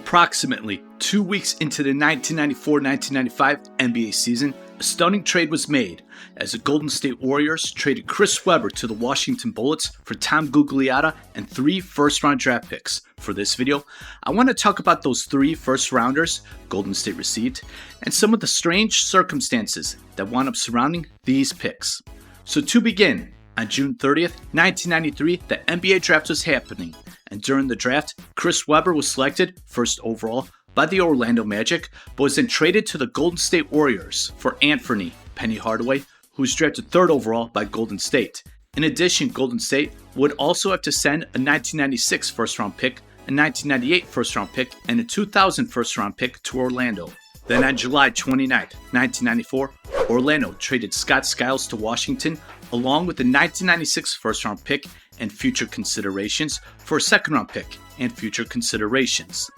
Approximately 2 weeks into the 1994-1995 NBA season, a stunning trade was made as the Golden State Warriors traded Chris Webber to the Washington Bullets for Tom Gugliotta and 3 first-round draft picks. For this video, I want to talk about those 3 first-rounders Golden State received and some of the strange circumstances that wound up surrounding these picks. So to begin, on June 30th, 1993, the NBA draft was happening, and during the draft, Chris Webber was selected first overall by the Orlando Magic, but was then traded to the Golden State Warriors for Anthony Penny Hardaway, who was drafted third overall by Golden State. In addition, Golden State would also have to send a 1996 first-round pick, a 1998 first-round pick, and a 2000 first-round pick to Orlando. Then on July 29, 1994, Orlando traded Skiles to Washington along with the 1996 first-round pick and future considerations for a second-round pick and future considerations.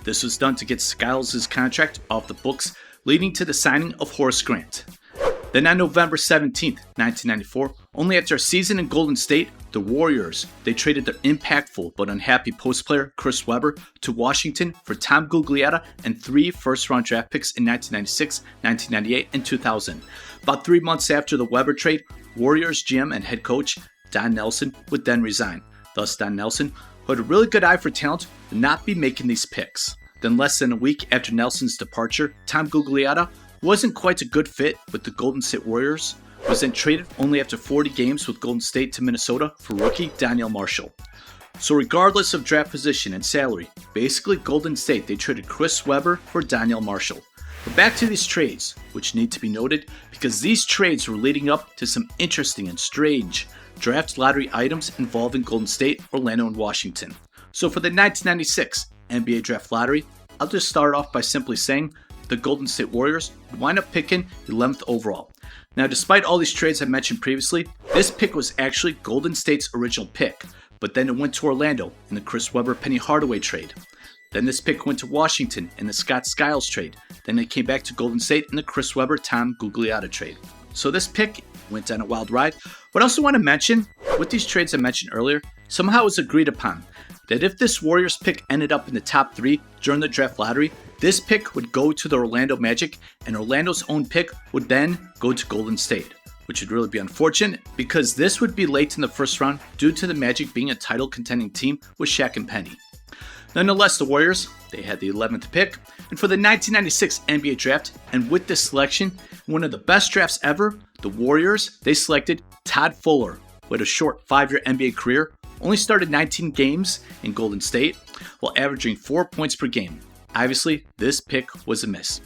This was done to get Skiles' contract off the books, leading to the signing of Horace Grant. Then on November 17, 1994, only after a season in Golden State, the Warriors, they traded their impactful but unhappy post player Chris Webber to Washington for Tom Gugliotta and 3 first-round draft picks in 1996, 1998, and 2000. About 3 months after the Webber trade, Warriors GM and head coach Don Nelson would then resign. Thus, Don Nelson, who had a really good eye for talent, would not be making these picks. Then less than a week after Nelson's departure, Tom Gugliotta wasn't quite a good fit with the Golden State Warriors, was then traded only after 40 games with Golden State to Minnesota for rookie Donyell Marshall. So regardless of draft position and salary, basically Golden State, they traded Chris Webber for Donyell Marshall. But back to these trades, which need to be noted because these trades were leading up to some interesting and strange draft lottery items involving Golden State, Orlando, and Washington. So for the 1996 NBA Draft Lottery, I'll just start off by simply saying the Golden State Warriors would wind up picking 11th overall. Now, despite all these trades I mentioned previously, this pick was actually Golden State's original pick, but then it went to Orlando in the Chris Webber Penny Hardaway trade. Then this pick went to Washington in the Skiles trade. Then it came back to Golden State in the Chris Webber Tom Gugliotta trade. So this pick went on a wild ride. But I also want to mention, with these trades I mentioned earlier, somehow it was agreed upon that if this Warriors pick ended up in the top 3 during the draft lottery, this pick would go to the Orlando Magic and Orlando's own pick would then go to Golden State, which would really be unfortunate because this would be late in the first round due to the Magic being a title contending team with Shaq and Penny. Nonetheless, the Warriors, they had the 11th pick, and for the 1996 NBA draft, and with this selection, one of the best drafts ever, the Warriors, they selected Todd Fuller, who had a short 5-year NBA career, only started 19 games in Golden State, while averaging 4 points per game. Obviously, this pick was a miss.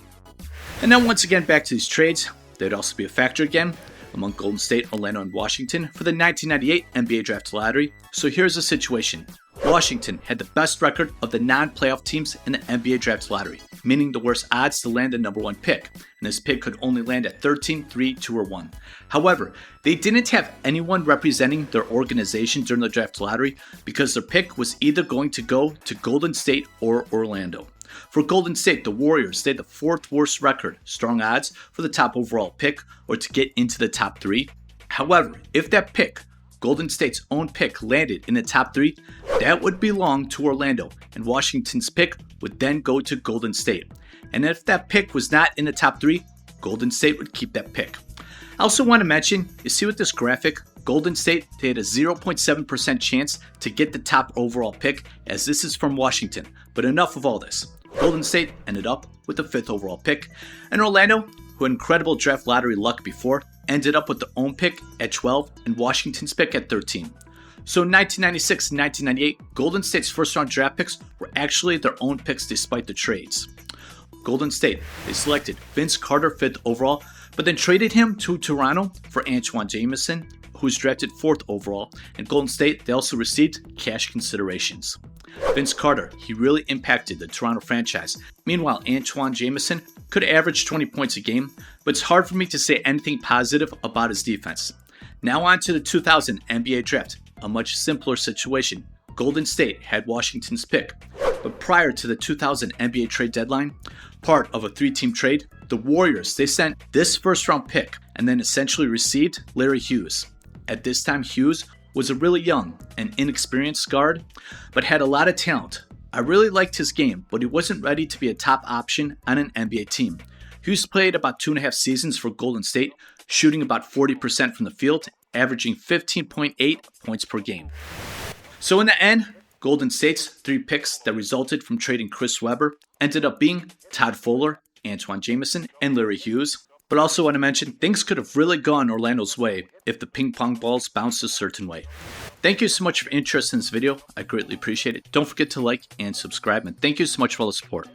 And then once again, back to these trades, they'd also be a factor again among Golden State, Orlando, and Washington for the 1998 NBA Draft Lottery. So here's the situation. Washington had the best record of the non-playoff teams in the NBA Draft Lottery, meaning the worst odds to land the number 1 pick, and this pick could only land at 13, 3, 2, or 1. However, they didn't have anyone representing their organization during the draft lottery because their pick was either going to go to Golden State or Orlando. For Golden State, the Warriors, they had the 4th worst record, strong odds for the top overall pick or to get into the top 3. However, if that pick, Golden State's own pick, landed in the top 3, that would belong to Orlando, and Washington's pick would then go to Golden State. And if that pick was not in the top 3, Golden State would keep that pick. I also want to mention, you see with this graphic, Golden State, they had a 0.7% chance to get the top overall pick, as this is from Washington. But enough of all this. Golden State ended up with the 5th overall pick, and Orlando, who had incredible draft lottery luck before, ended up with their own pick at 12 and Washington's pick at 13. So in 1996 and 1998, Golden State's first-round draft picks were actually their own picks despite the trades. Golden State, they selected Vince Carter 5th overall, but then traded him to Toronto for Antoine Jamison, who was drafted 4th overall, and Golden State, they also received cash considerations. Vince Carter, he really impacted the Toronto franchise. Meanwhile, Antoine Jamison could average 20 points a game, but it's hard for me to say anything positive about his defense. Now on to the 2000 NBA draft, a much simpler situation. Golden State had Washington's pick, but prior to the 2000 NBA trade deadline, part of a 3-team trade, the Warriors, they sent this first-round pick and then essentially received Larry Hughes. At this time, Hughes was a really young and inexperienced guard, but had a lot of talent, I really liked his game, but he wasn't ready to be a top option on an NBA team. Hughes played about 2.5 seasons for Golden State, shooting about 40% from the field, averaging 15.8 points per game. So in the end, Golden State's 3 picks that resulted from trading Chris Webber ended up being Todd Fuller, Antoine Jamison, and Larry Hughes. But also want to mention, things could have really gone Orlando's way if the ping pong balls bounced a certain way. Thank you so much for your interest in this video. I greatly appreciate it. Don't forget to like and subscribe, and thank you so much for all the support.